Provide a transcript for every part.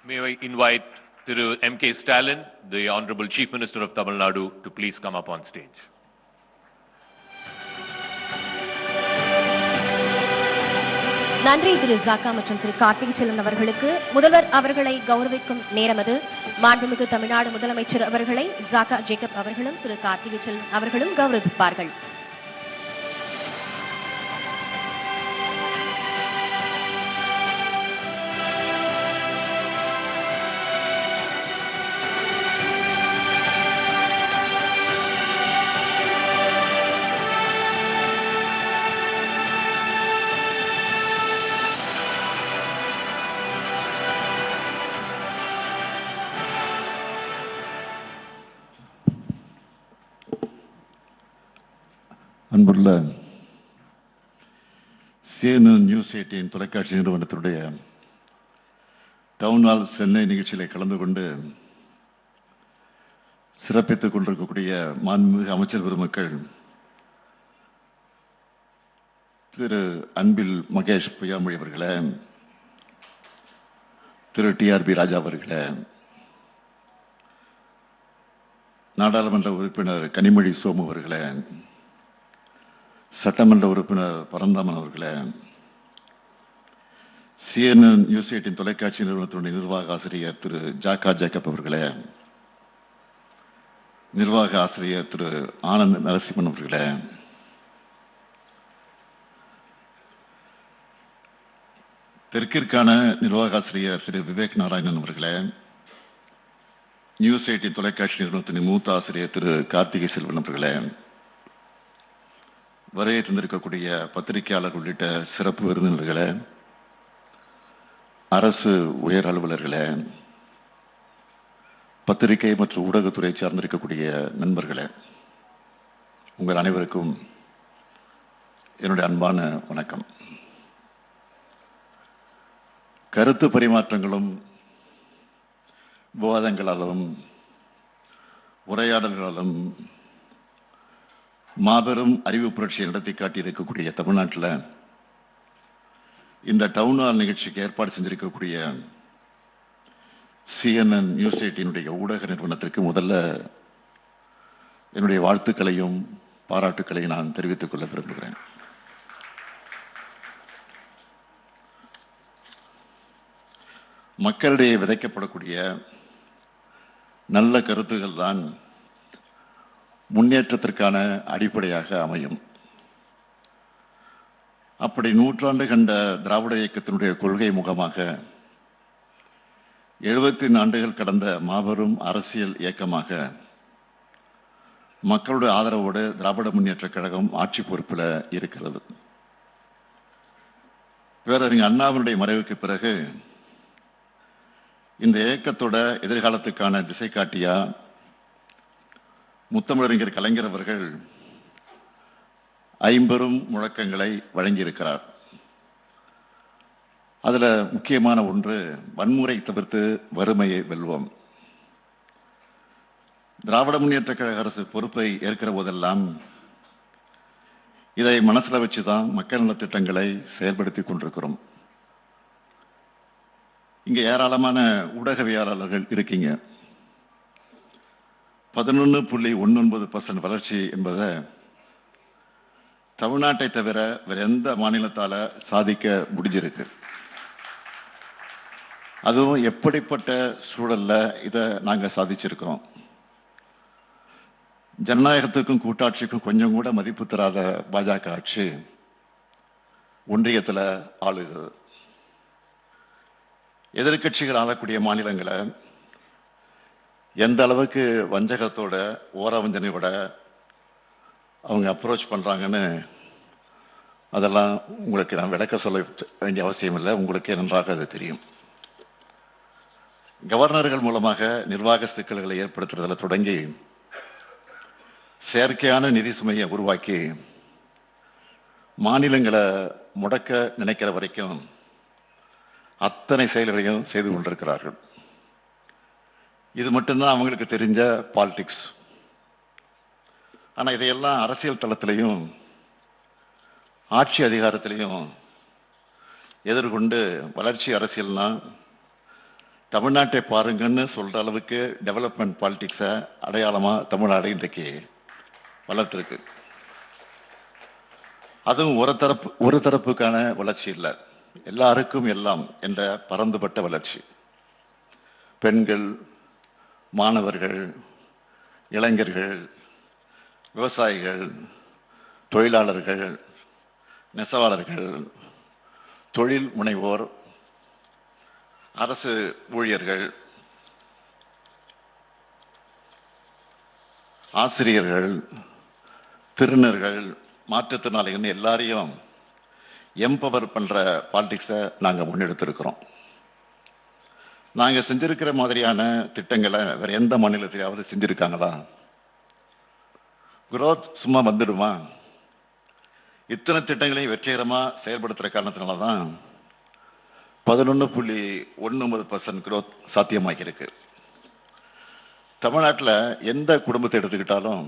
May I invite Thiru M.K. Stalin, the Honorable Chief Minister of Tamil Nadu, to please come up on stage. நன்றி திரு ஜாக்கா மற்றும் திரு கார்த்திகை செல்வன் அவர்களுக்கு. முதல்வர் அவர்களை கௌரவிக்கும் நேரம் அது. மாண்புமிகு தமிழ்நாடு முதலமைச்சர் அவர்களை ஜாக்கா ஜேக்கப் அவர்களும் திரு கார்த்திகை செல்வன் அவர்களும் கௌரவிப்பார்கள். அன்புள்ள CNN நியூஸ் 18 தொலைக்காட்சி நிறுவனத்தினுடைய டவுன் ஹால் சென்னை நிகழ்ச்சியில கலந்து கொண்டு சிறப்பித்துக் கொண்டிருக்கக்கூடிய மாண்புமிகு அமைச்சர் பெருமக்கள், திரு அன்பில் மகேஷ் பொய்யாமொழி அவர்களே, திரு TRB ராஜா அவர்களே, நாடாளுமன்ற உறுப்பினர் கனிமொழி சோமு அவர்களே, சட்டமன்ற உறுப்பினர் பரந்தாமன் அவர்களே, CNN நியூஸ் 18 தொலைக்காட்சி நிறுவனத்தினுடைய நிர்வாக ஆசிரியர் திரு ஜாக்கா ஜேக்கப் அவர்களே, நிர்வாக ஆசிரியர் திரு ஆனந்த் நரசிம்மன் அவர்களே, தெற்கிற்கான நிர்வாக ஆசிரியர் திரு விவேக் நாராயணன் அவர்களே, நியூஸ் 18 தொலைக்காட்சி நிறுவனத்தின் மூத்த ஆசிரியர் திரு கார்த்திகை செல்வன் அவர்களே, வருகை தந்திருக்கக்கூடிய பத்திரிகையாளர் உள்ளிட்ட சிறப்பு விருந்தினர்களே, அரசு உயர் அலுவலர்களே, பத்திரிகை மற்றும் ஊடகத்துறை சார்ந்திருக்கக்கூடிய நண்பர்களே, உங்கள் அனைவருக்கும் என்னுடைய அன்பான வணக்கம். கருத்து பரிமாற்றங்களும் விவாதங்களாலும் உரையாடல்களாலும் மாபெரும் அறிவு புரட்சியை நடத்தி காட்டியிருக்கக்கூடிய தமிழ்நாட்டில் இந்த டவுன் ஹால் நிகழ்ச்சிக்கு ஏற்பாடு செஞ்சிருக்கக்கூடிய CNN நியூஸ் 18 ஊடக நிறுவனத்திற்கு முதல்ல என்னுடைய வாழ்த்துக்களையும் பாராட்டுக்களையும் நான் தெரிவித்துக் கொள்ள விரும்புகிறேன். மக்களிடையே விதைக்கப்படக்கூடிய நல்ல கருத்துக்கள் தான் முன்னேற்றத்திற்கான அடிப்படையாக அமையும். அப்படி நூற்றாண்டு கண்ட திராவிட இயக்கத்தினுடைய கொள்கை முகமாக 74 ஆண்டுகள் கடந்த மாபெரும் அரசியல் இயக்கமாக மக்களுடைய ஆதரவோடு திராவிட முன்னேற்ற கழகம் ஆட்சி பொறுப்பில் இருக்கிறது. பேரறிஞர் அண்ணாவினுடைய மறைவுக்கு பிறகு இந்த இயக்கத்தோட எதிர்காலத்துக்கான திசை காட்டியா முத்தமிழறிஞர் கலைஞர் அவர்கள் 50 முழக்கங்களை வழங்கியிருக்கிறார். அதுல முக்கியமான ஒன்று, வன்முறை தவிர்த்து வறுமையை வெல்வோம். திராவிட முன்னேற்ற கழக அரசு பொறுப்பை ஏற்கிற போதெல்லாம் இதை மனசுல வச்சுதான் மக்கள் நல திட்டங்களை செயல்படுத்திக் கொண்டிருக்கிறோம். இங்க ஏராளமான ஊடகவியலாளர்கள் இருக்கீங்க. 11.19% வளர்ச்சி என்பதை தமிழ்நாட்டை தவிர வேற எந்த மாநிலத்தால சாதிக்க முடிஞ்சிருக்கு. அதுவும் எப்படிப்பட்ட சூழல்ல இதை நாங்க சாதிச்சிருக்கிறோம். ஜனநாயகத்துக்கும் கூட்டாட்சிக்கும் கொஞ்சம் கூட மதிப்பு தராத பாஜக ஆட்சி ஒன்றியத்தில் ஆளுகிறது. எதிர்கட்சிகள் ஆளக்கூடிய மாநிலங்களை எந்த அளவுக்கு வஞ்சகத்தோட ஓரவஞ்சனையோட அவங்க அப்ரோச் பண்றாங்கன்னு அதெல்லாம் உங்களுக்கு நான் விளக்க சொல்ல வேண்டிய அவசியம் இல்லை, உங்களுக்கே நன்றாக அது தெரியும். கவர்னர்கள் மூலமாக நிர்வாக சிக்கல்களை ஏற்படுத்துறதில் தொடங்கி செயற்கையான நிதி சுமையை உருவாக்கி மாநிலங்களை முடக்க நினைக்கிற வரைக்கும் அத்தனை செயல்களையும் செய்து கொண்டிருக்கிறார்கள். இது மட்டும்தான் அவங்களுக்கு தெரிஞ்ச பாலிடிக்ஸ். ஆனா இதையெல்லாம் அரசியல் தளத்திலையும் ஆட்சி அதிகாரத்திலையும் எதிர்கொண்டு வளர்ச்சி அரசியல்னா தமிழ்நாட்டை பாருங்கன்னு சொல்ற அளவுக்கு டெவலப்மெண்ட் பாலிடிக்ஸை அடையாளமா தமிழ்நாடு இன்றைக்கு வளர்த்திருக்கு. அதுவும் ஒரு தரப்புக்கான வளர்ச்சி இல்லை, எல்லாருக்கும் எல்லாம் என்ற பரந்துபட்ட வளர்ச்சி. பெண்கள், மாணவர்கள், இளைஞர்கள், விவசாயிகள், தொழிலாளர்கள், நெசவாளர்கள், தொழில் முனைவோர், அரசு ஊழியர்கள், ஆசிரியர்கள், திருநர்கள், மாற்றுத்திறனாளிகள் எல்லாரையும் எம்பவர் பண்ற பாலிடிக்ஸை நாங்க முன்னெடுத்திருக்கிறோம். நாங்க செஞ்சிருக்கிற மாதிரியான திட்டங்களை வேற எந்த மாநிலத்திலாவது செஞ்சிருக்காங்களா? குரோத் சும்மா வந்துடுமா? இத்தனை திட்டங்களையும் வெற்றிகரமா செயல்படுத்துற காரணத்தினாலதான் 11.19% குரோத் சாத்தியமாகி இருக்கு. தமிழ்நாட்டில் எந்த குடும்பத்தை எடுத்துக்கிட்டாலும்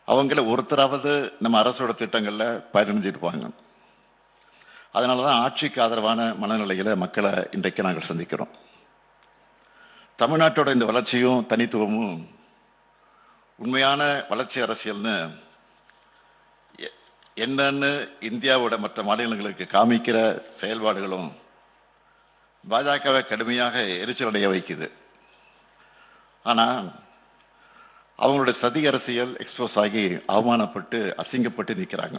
அவங்கள ஒருத்தராவது நம்ம அரசோட திட்டங்கள்ல பயனடைஞ்சிருப்பாங்க. அதனாலதான் ஆட்சிக்கு ஆதரவான மனநிலையில மக்களை இன்றைக்கு நாங்கள் சந்திக்கிறோம். தமிழ்நாட்டோட இந்த வளர்ச்சியும் தனித்துவமும் உண்மையான வளர்ச்சி அரசியல்னு என்னன்னு இந்தியாவோட மற்ற மாநிலங்களுக்கு காமிக்கிற செயல்பாடுகளும் பாஜகவை கடுமையாக எரிச்சல் அடைய வைக்குது. ஆனா அவங்களுடைய சதி அரசியல் எக்ஸ்போஸ் ஆகி அவமானப்பட்டு அசிங்கப்பட்டு நிற்கிறாங்க.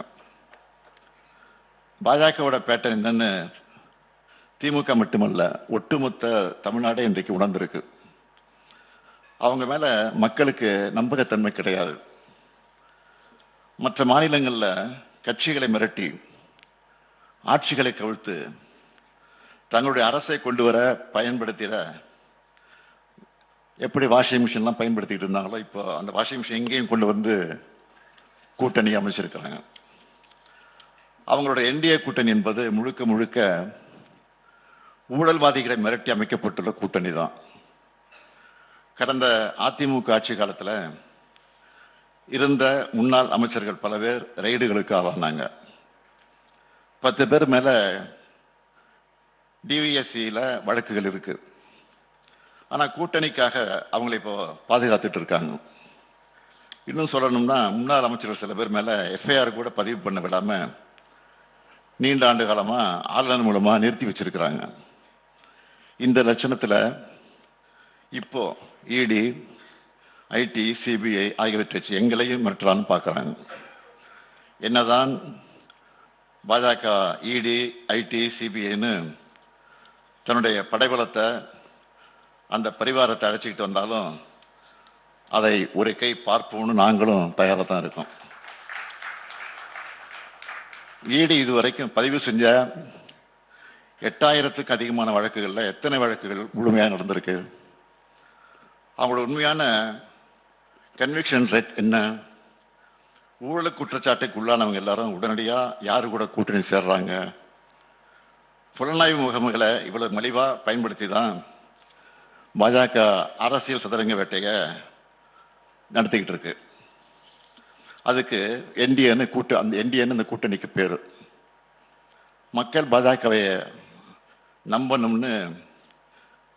பாஜகவோட பேட்டர்ன் என்னன்னு திமுக மட்டுமல்ல, ஒட்டுமொத்த தமிழ்நாடே இன்றைக்கு உணர்ந்திருக்கு. அவங்க மேல மக்களுக்கு நம்பகத்தன்மை கிடையாது. மற்ற மாநிலங்கள்ல கட்சிகளை மிரட்டி ஆட்சிகளை கவிழ்த்து தங்களுடைய அரசை கொண்டு வர பயன்படுத்திட எப்படி வாஷிங் மிஷின்லாம் பயன்படுத்திட்டு இருந்தாங்களோ இப்போ அந்த வாஷிங் மிஷின் எங்கேயும் கொண்டு வந்து கூட்டணி அமைச்சிருக்கிறாங்க. அவங்களோட என்டிஏ கூட்டணி என்பது முழுக்க முழுக்க ஊழல்வாதிகளை மிரட்டி அமைக்கப்பட்டுள்ள கூட்டணி தான். கடந்த அதிமுக ஆட்சி காலத்தில் இருந்த முன்னாள் அமைச்சர்கள் பல பேர் ரெய்டுகளுக்கு ஆளானாங்க. 10 பேர் மேல டிவிஎஸ்சியில வழக்குகள் இருக்கு. ஆனா கூட்டணிக்காக அவங்களை இப்போ பாதுகாத்துட்டு இருக்காங்க. இன்னும் சொல்லணும்னா முன்னாள் அமைச்சர்கள் சில பேர் மேல எஃப்ஐஆர் கூட பதிவு பண்ண விடாம நீண்ட ஆண்டு காலமா ஆன்லைன் மூலமா நிறுத்தி வச்சிருக்கிறாங்க. இந்த லட்சணத்துல இப்போ இடி, ஐடி, சிபிஐ ஆகியவற்றை வச்சு எங்களையும் மிரட்டலான்னு பார்க்கறாங்க. என்னதான் பாஜக இடி, ஐடி, சிபிஐன்னு தன்னுடைய படைபலத்தை அந்த பரிவாரத்தை அழைச்சிக்கிட்டு வந்தாலும் அதை ஒரு கை பார்ப்போம்னு நாங்களும் தயாராக தான் இருக்கோம். இடி இதுவரைக்கும் பதிவு செஞ்ச 8000த்துக்கு அதிகமான வழக்குகள்ல எத்தனை வழக்குகள் முழுமையாக நடந்திருக்கு? அவங்களோட உண்மையான கன்விக்ஷன் ரேட் என்ன? ஊழல் குற்றச்சாட்டுக்கு உள்ளானவங்க எல்லாரும் உடனடியா யாரு கூட கூட்டணி சேர்றாங்க? புலனாய்வு முகமைகளை இவ்வளவு மலிவா பயன்படுத்தி தான் பாஜக அரசியல் சதுரங்க வேட்டைய நடத்திக்கிட்டு இருக்கு. அதுக்கு என்டிஏன்னு அந்த என்டிஏன்னு அந்த கூட்டணிக்கு பேரு. மக்கள் பாஜகவை நம்பணும்னு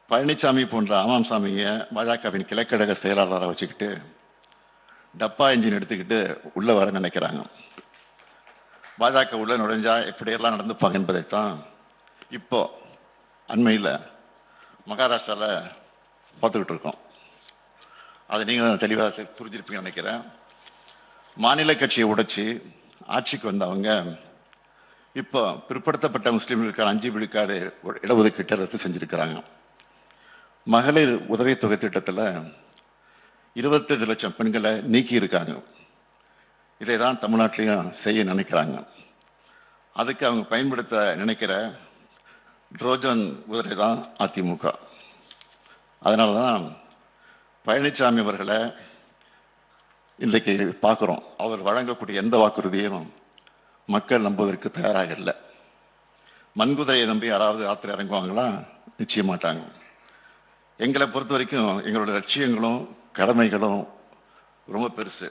பழனிசாமி போன்ற ஆமாம் சாமிங்க பாஜகவின் கிழக்கழக செயலாளராக வச்சுக்கிட்டு டப்பா இன்ஜின் எடுத்துக்கிட்டு உள்ள வர நினைக்கிறாங்க. பாஜக உள்ள நுழைஞ்சா எப்படியெல்லாம் நடந்துப்பாங்க என்பதைத்தான் இப்போ அண்மையில் மகாராஷ்டிரால பார்த்துக்கிட்டு இருக்கோம். அதை நீங்களும் தெளிவாக புரிஞ்சிருப்பீங்கன்னு நினைக்கிறேன். மாநில கட்சியை உடைச்சி ஆட்சிக்கு வந்தவங்க இப்போ பிற்படுத்தப்பட்ட முஸ்லிம்களுக்கான 5 விழுக்காடு இடஒதுக்கீட்டை ரத்து செஞ்சிருக்கிறாங்க. மகளிர் உதவித்தொகை திட்டத்தில் 22 லட்சம் பெண்களை நீக்கி இருக்காங்க. இதை தான் தமிழ்நாட்டிலையும் செய்ய நினைக்கிறாங்க. அதுக்கு அவங்க பயன்படுத்த நினைக்கிற ட்ரோஜன் குதிரை தான் அதிமுக. அதனால தான் பழனிசாமி அவர்களை இன்றைக்கு பார்க்குறோம். அவர் வழங்கக்கூடிய எந்த வாக்குறுதியும் மக்கள் நம்புவதற்கு தயாராக இல்லை. மண்குதிரையை நம்பி யாராவது ஆத்திர இறங்குவாங்களா? நிச்சயமாட்டாங்க. எங்களை பொறுத்த வரைக்கும் எங்களோட லட்சியங்களும் கடமைகளும் ரொம்ப பெருசு.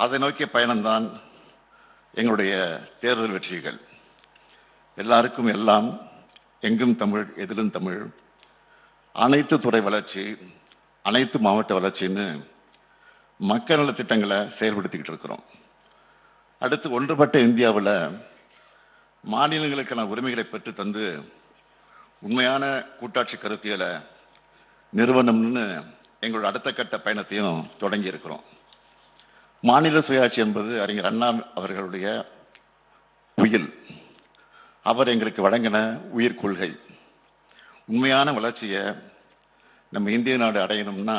அதை நோக்கிய பயணம்தான் எங்களுடைய தேர்தல் வெற்றிகள். எல்லாருக்கும் எல்லாம், எங்கும் தமிழ், எதிலும் தமிழ். அனைத்து துறை வளர்ச்சி, அனைத்து மாவட்ட வளர்ச்சின்னு மக்கள் நல திட்டங்களை செயல்படுத்திக்கிட்டு இருக்கிறோம். அடுத்து ஒன்றுபட்ட இந்தியாவில் மாநிலங்களுக்கான உரிமைகளை பெற்று தந்து உண்மையான கூட்டாட்சி கருத்தியலை நிறுவனம்னு எங்களோட அடுத்த கட்ட பயணத்தையும் தொடங்கி இருக்கிறோம். மாநில சுயாட்சி என்பது அறிஞர் அண்ணா அவர்களுடைய உயில். அவர் எங்களுக்கு வழங்கின உயிர் கொள்கை. உண்மையான வளர்ச்சியை நம்ம இந்திய நாடு அடையணும்னா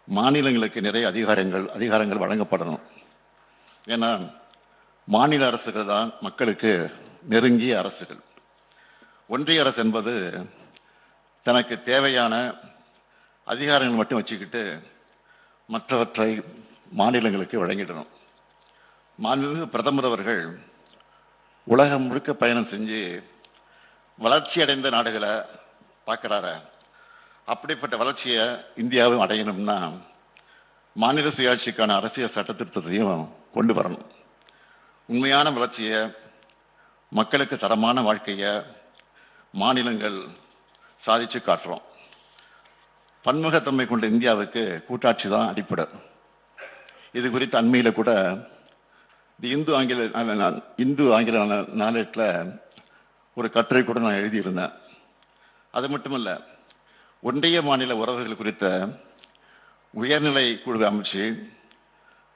மாநிலங்களுக்கு நிறைய அதிகாரங்கள் வழங்கப்படணும். ஏன்னா மாநில அரசுகள் தான் மக்களுக்கு நெருங்கிய அரசுகள். ஒன்றிய அரசு என்பது தனக்கு தேவையான அதிகாரங்கள் மட்டும் வச்சுக்கிட்டு மற்றவற்றை மாநிலங்களுக்கு வழங்கிடணும். மாநில பிரதமர் அவர்கள் உலகம் முழுக்க பயணம் செஞ்சு வளர்ச்சி அடைந்த நாடுகளை பார்க்கிறார. அப்படிப்பட்ட வளர்ச்சியை இந்தியாவும் அடையணும்னா மாநில சுயாட்சிக்கான அரசியல் சட்ட திருத்தத்தையும் கொண்டு வரணும். உண்மையான வளர்ச்சியை, மக்களுக்கு தரமான வாழ்க்கையை மாநிலங்கள் சாதிச்சு காட்டுறோம். பன்முகத்தன்மை கொண்ட இந்தியாவுக்கு கூட்டாட்சி தான் அடிப்படை. இது குறித்து அண்மையில் கூட இந்து ஆங்கில நாளேட்டில் ஒரு கட்டுரை கூட நான் எழுதியிருந்தேன். அது மட்டுமல்ல, ஒன்றிய மாநில உறவுகள் குறித்த உயர்நிலை குழுவை அமைச்சு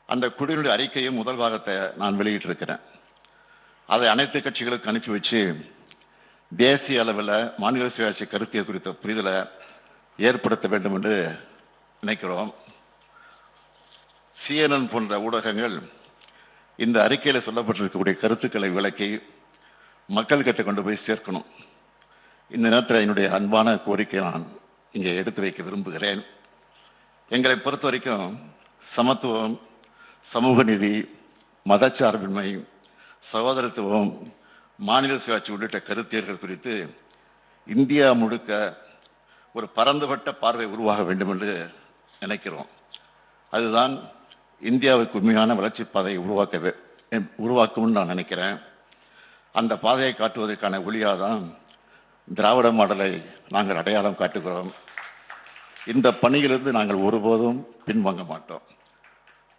அந்த குழுவினுடைய அறிக்கையும் முதல் பாகத்தை நான் வெளியிட்டிருக்கிறேன். அதை அனைத்து கட்சிகளுக்கு அனுப்பி வச்சு தேசிய அளவில் மாநில சுயாட்சி கருத்தியல் குறித்த புரிதலை ஏற்படுத்த வேண்டும் என்று நினைக்கிறோம். CNN போன்ற ஊடகங்கள் இந்த அறிக்கையில் சொல்லப்பட்டிருக்கக்கூடிய கருத்துக்களை விளக்கி மக்கள் கிட்ட கொண்டு போய் சேர்க்கணும். இந்த நேரத்தில் என்னுடைய அன்பான கோரிக்கை நான் இங்கே எடுத்து வைக்க விரும்புகிறேன். எங்களை பொறுத்த வரைக்கும் சமத்துவம், சமூக நீதி, மதச்சார்பின்மை, சகோதரத்துவம், மாநில சுயாட்சி உள்ளிட்ட கருத்தியல்கள் குறித்து இந்தியா முழுக்க ஒரு பரந்துபட்ட பார்வை உருவாக வேண்டும் என்று நினைக்கிறோம். அதுதான் இந்தியாவுக்கு உண்மையான வளர்ச்சி பாதையை உருவாக்கும்னு நான் நினைக்கிறேன். அந்த பாதையை காட்டுவதற்கான ஒளியாதான் திராவிட மாடலை நாங்கள் அடையாளம் காட்டுகிறோம். இந்த பணியிலிருந்து நாங்கள் ஒருபோதும் பின்வாங்க மாட்டோம்.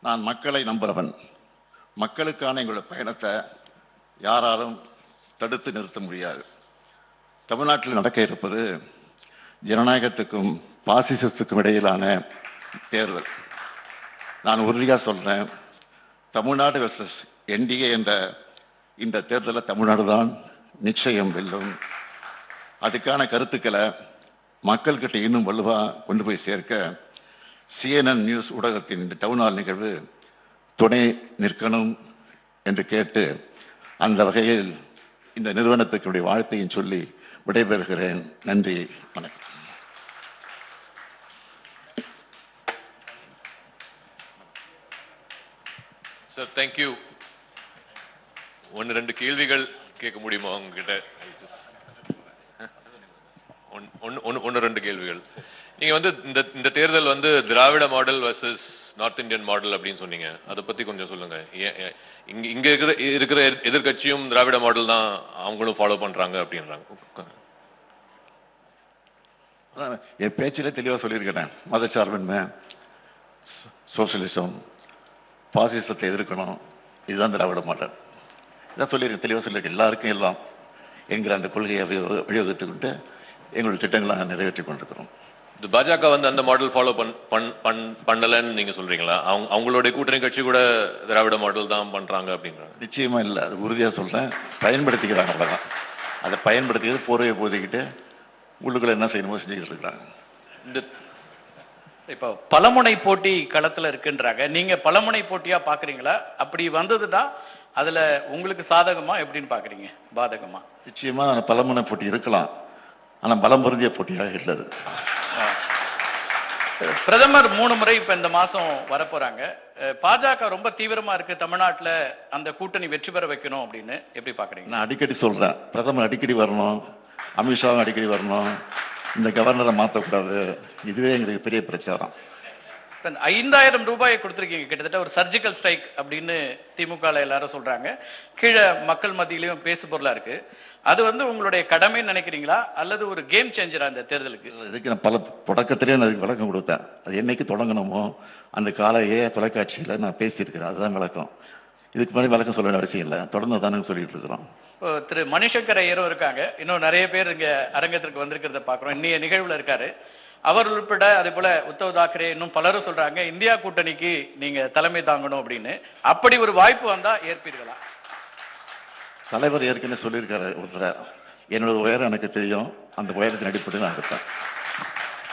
நான் மக்களை நம்புகிறவன். மக்களுக்கான எங்களுடைய பயணத்தை யாராலும் தடுத்து நிறுத்த முடியாது. தமிழ்நாட்டில் நடக்க இருப்பது ஜனநாயகத்துக்கும் பாசிசத்துக்கும் இடையிலான தேர்தல். நான் உறுதியாக சொல்றேன், தமிழ்நாடு வெர்சஸ் NDA என்ற இந்த தேர்தலில் தமிழ்நாடு தான் நிச்சயம் வெல்லும். அதுக்கான கருத்துக்களை மக்கள்கிட்ட இன்னும் வலுவா கொண்டு போய் சேர்க்க CNN நியூஸ் ஊடகத்தின் இந்த டவுன் ஹால் நிகழ்வு துணை நிற்கணும் என்று கேட்டு, அந்த வகையில் இந்த நிறுவனத்துக்கு வாழ்த்தையும் சொல்லி விடைபெறுகிறேன். நன்றி, வணக்கம். Sir, thank you. ரெண்டு கேள்விகள் கேட்க முடியுமா உங்ககிட்ட? ரெண்டு கேள்விகள். நீங்க இந்த தேர்தல் Dravida model versus north Indian model அப்படின்னு சொன்னீங்க. அதை பத்தி கொஞ்சம் சொல்லுங்க. இங்க இருக்கிற எதிர்கட்சியும் திராவிட மாடல் தான் அவங்களும் ஃபாலோ பண்றாங்க அப்படின்றாங்க. என் பேச்சிலே தெளிவா சொல்லியிருக்கிறேன். மதச்சார்பின்மை, சோசியலிசம், பாசிசத்தை எதிர்க்கணும், இதுதான் திராவிட மாடல். இதான் சொல்லியிருக்கேன், தெளிவாக சொல்லியிருக்கேன். எல்லாருக்கும் எல்லாம் என்கிற அந்த கொள்கையை உபயோகித்துக்கிட்டு எங்களுடைய திட்டங்களை நிறைவேற்றி கொண்டிருக்கிறோம். பாஜக அந்த மாடல் ஃபாலோ பண்ணலன்னு நீங்க சொல்றீங்களா? அவங்களுடைய கூட்டணி கட்சி கூட திராவிட மாடல் தான் பண்றாங்க அப்படின்றாங்க. நிச்சயமா இல்ல, அது உறுதியா சொல்றேன். பயன்படுத்திக்கிறாங்க, அவ்வளவுதான். அதை பயன்படுத்திக்கிறது போர்வையை போதிக்கிட்டு உள்ளுக்குள்ள என்ன செய்யணுமோ செஞ்சுக்கிட்டு இருக்காங்க. இப்போ பலமுனை போட்டி களத்துல இருக்குன்றாங்க. நீங்க பலமுனை போட்டியா பாக்குறீங்களா? அப்படி வந்ததுதான் அதுல உங்களுக்கு சாதகமா எப்படின்னு பாக்குறீங்க, பாதகமா? நிச்சயமா பலமுனை போட்டி இருக்கலாம், ஆனா பலம் பொருந்திய போட்டியாக இல்லை. பிரதமர் 3 முறை இப்ப இந்த மாசம் வரப்போறாங்க. பாஜக ரொம்ப தீவிரமா இருக்கு தமிழ்நாட்டுல அந்த கூட்டணி வெற்றி பெற வைக்கணும் அப்படின்னு எப்படி பாக்குறீங்க? நான் அடிக்கடி சொல்றேன், பிரதமர் அடிக்கடி வரணும், அமித்ஷாவும் அடிக்கடி வரணும், இந்த கவர்னரை மாற்றக்கூடாது. இதுவே எங்களுக்கு பெரிய பிரச்சாரம். இப்ப இந்த 5000 ரூபாயை கொடுத்துருக்கீங்க, கிட்டத்தட்ட ஒரு சர்ஜிக்கல் ஸ்ட்ரைக் அப்படின்னு திமுகல எல்லாரும் சொல்றாங்க. கீழே மக்கள் மத்தியிலையும் பேசு பொருளா இருக்கு. அது வந்து உங்களுடைய கடமைன்னு நினைக்கிறீங்களா அல்லது ஒரு கேம் சேஞ்சரா இந்த தேர்தலுக்கு? இதுக்கு நான் தொடக்கத்திலேயே நான் அதுக்கு விளக்கம் கொடுத்தேன். அது என்னைக்கு தொடங்கணுமோ அந்த காலையே தொலைக்காட்சியில நான் பேசியிருக்கிறேன். அதுதான் விளக்கம். இதுக்கு முன்னாடி விளக்கம் சொல்ல வேண்டிய அவசியம் இல்லை. தொடர்ந்து தானே சொல்லிட்டு இருக்கிறோம். திரு மணிசங்கர் ஐயரும் இருக்காங்க. இன்னும் நிறைய பேர் இங்க அரங்கத்திற்கு வந்திருக்கிறத பாக்குறோம். இன்னைய நிகழ்வுல இருக்காரு. அவர் உள்பட அதே போல உத்தவ் தாக்கரே இன்னும் பலரும் சொல்றாங்க இந்தியா கூட்டணிக்கு நீங்க தலைமை தாங்கணும் அப்படின்னு. அப்படி ஒரு வாய்ப்பு வந்தா ஏற்பீர்களா? தலைவர் ஏற்கனவே சொல்லியிருக்காரு ஒருத்தர, என்னோட உயரம் எனக்கு தெரியும், அந்த உயரத்தின் அடிப்படையில் நான் இருப்பேன்.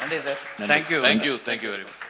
நன்றி sir. Thank you. Thank you very much.